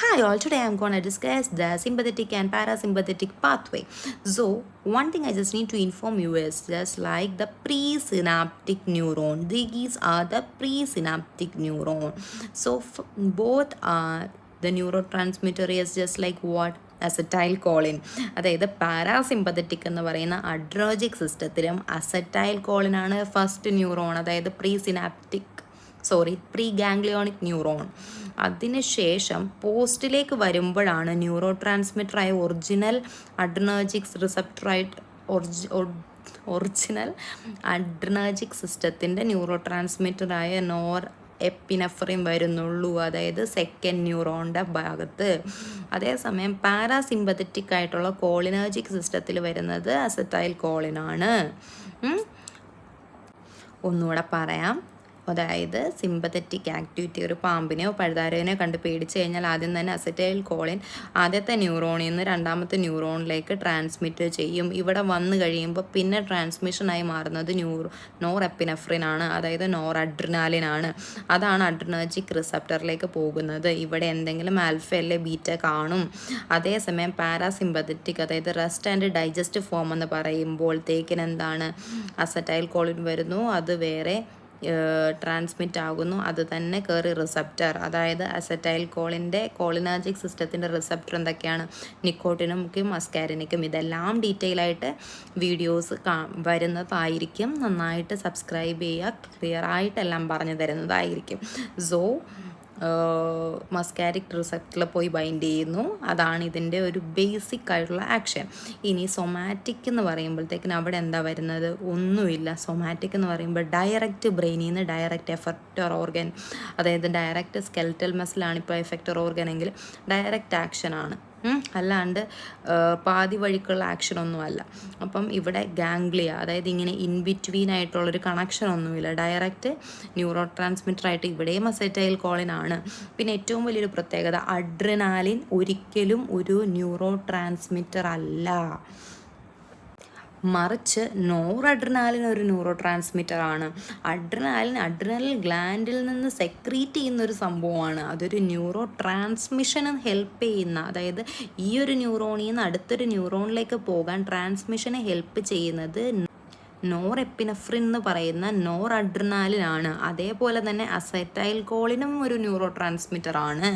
Hi all, today I'm going to discuss the sympathetic and parasympathetic pathway. So, one thing I just need to inform you is just like the presynaptic neuron. These are the presynaptic neuron. So, both are the neurotransmitter is just like what? Acetyl choline. അതായത് parasympathetic എന്ന് പറയുന്ന അഡ്രോജിക് സിസ്റ്റത്തിലും acetyl കോളിനാണ് first neuron, അതായത് preganglionic neuron. അതിനുശേഷം പോസ്റ്റിലേക്ക് വരുമ്പോഴാണ് ന്യൂറോ ട്രാൻസ്മിറ്ററായ ഒറിജിനൽ അഡ്രിനർജിക് സിസ്റ്റത്തിൻ്റെ ന്യൂറോ ട്രാൻസ്മിറ്ററായ നോർ എപ്പിനെഫ്രിൻ വരുന്നുള്ളൂ, അതായത് സെക്കൻഡ് ന്യൂറോണിൻ്റെ ഭാഗത്ത്. അതേസമയം പാരാസിമ്പത്തറ്റിക് ആയിട്ടുള്ള കോളിനർജിക് സിസ്റ്റത്തിൽ വരുന്നത് അസറ്റൈൽ കോളിനാണ്. ഒന്നുകൂടെ പറയാം. അതായത് സിമ്പത്തറ്റിക് ആക്ടിവിറ്റി, ഒരു പാമ്പിനെയോ പഴുതാരേനെയോ കണ്ട് പേടിച്ച് കഴിഞ്ഞാൽ ആദ്യം തന്നെ അസറ്റൈൽ കോളിൻ ആദ്യത്തെ ന്യൂറോണിൽ നിന്ന് രണ്ടാമത്തെ ന്യൂറോണിലേക്ക് ട്രാൻസ്മിറ്റ് ചെയ്യും. ഇവിടെ വന്നു കഴിയുമ്പോൾ പിന്നെ ട്രാൻസ്മിഷനായി മാറുന്നത് നോർ എപ്പിനെഫ്രിൻ ആണ്, അതായത് നോർ അഡ്രിനാലിനാണ്. അതാണ് അഡ്രിനർജിക് റിസപ്റ്ററിലേക്ക് പോകുന്നത്. ഇവിടെ എന്തെങ്കിലും ആൽഫ അല്ലെ ബീറ്റ കാണും. അതേസമയം പാരാസിമ്പത്തറ്റിക്, അതായത് റെസ്റ്റ് ആൻഡ് ഡൈജസ്റ്റ് ഫോം എന്ന് പറയുമ്പോഴത്തേക്കിന് എന്താണ്, അസറ്റൈൽ കോളിൻ വരുന്നു, അത് വേറെ ട്രാൻസ്മിറ്റ് ആകുന്നു. അത് തന്നെ കയറി റിസപ്റ്റർ, അതായത് അസറ്റൈൽ കോളിൻ്റെ കോളിനർജിക് സിസ്റ്റത്തിൻ്റെ റിസപ്റ്റർ എന്തൊക്കെയാണ്, നിക്കോട്ടിനും മസ്കാരിനിക്കും. ഇതെല്ലാം ഡീറ്റെയിൽ ആയിട്ട് വീഡിയോസ് വരുന്നതായിരിക്കും. നന്നായിട്ട് സബ്സ്ക്രൈബ് ചെയ്യുക, ക്ലിയർ ആയിട്ടെല്ലാം പറഞ്ഞു തരുന്നതായിരിക്കും. സോ മസ്കാരിക് റിസപ്റ്ററിൽ പോയി ബൈൻഡ് ചെയ്യുന്നു. അതാണ് ഇതിൻ്റെ ഒരു ബേസിക് ആയിട്ടുള്ള ആക്ഷൻ. ഇനി സൊമാറ്റിക് എന്ന് പറയുമ്പോഴത്തേക്കിന് അവിടെ എന്താ വരുന്നത്, ഒന്നുമില്ല. സൊമാറ്റിക് എന്ന് പറയുമ്പോൾ ഡയറക്റ്റ് ബ്രെയിനിൽ നിന്ന് ഡയറക്റ്റ് എഫക്റ്റർ ഓർഗൻ, അതായത് ഡയറക്റ്റ് സ്കെൽറ്റൽ മസിലാണ് ഇപ്പോൾ എഫക്റ്റർ ഓർഗൻ എങ്കിൽ ഡയറക്റ്റ് ആക്ഷനാണ്, അല്ലാണ്ട് പാതി വഴിക്കുള്ള ആക്ഷനൊന്നുമല്ല. അപ്പം ഇവിടെ ഗാംഗ്ലിയ, അതായത് ഇങ്ങനെ ഇൻ ബിറ്റ്വീൻ ആയിട്ടുള്ളൊരു കണക്ഷൻ ഒന്നുമില്ല. ഡയറക്റ്റ് ന്യൂറോ ട്രാൻസ്മിറ്ററായിട്ട് ഇവിടെയും അസറ്റൈൽ കോളിനാണ്. പിന്നെ ഏറ്റവും വലിയൊരു പ്രത്യേകത, അഡ്രിനാലിൻ ഒരിക്കലും ഒരു ന്യൂറോ ട്രാൻസ്മിറ്റർ അല്ല, മറിച്ച് നോർ അഡ്രിനാലിൻ ഒരു ന്യൂറോ ട്രാൻസ്മിറ്റർ ആണ്. അഡ്രിനൽ ഗ്ലാൻഡിൽ നിന്ന് സെക്രീറ്റ് ചെയ്യുന്ന ഒരു സംഭവമാണ്. അതൊരു ന്യൂറോ ട്രാൻസ്മിഷന് ഹെൽപ്പ് ചെയ്യുന്ന, അതായത് ഈ ഒരു ന്യൂറോണിൽ നിന്ന് അടുത്തൊരു ന്യൂറോണിലേക്ക് പോകാൻ ട്രാൻസ്മിഷനെ ഹെൽപ്പ് ചെയ്യുന്നത് നോർ എപ്പിനെഫ്രിൻ എന്ന് പറയുന്ന നോർ അഡ്രിനാലിനാണ്. അതേപോലെ തന്നെ അസറ്റൈൽ കോളിനും ഒരു ന്യൂറോ ട്രാൻസ്മിറ്റർ ആണ്.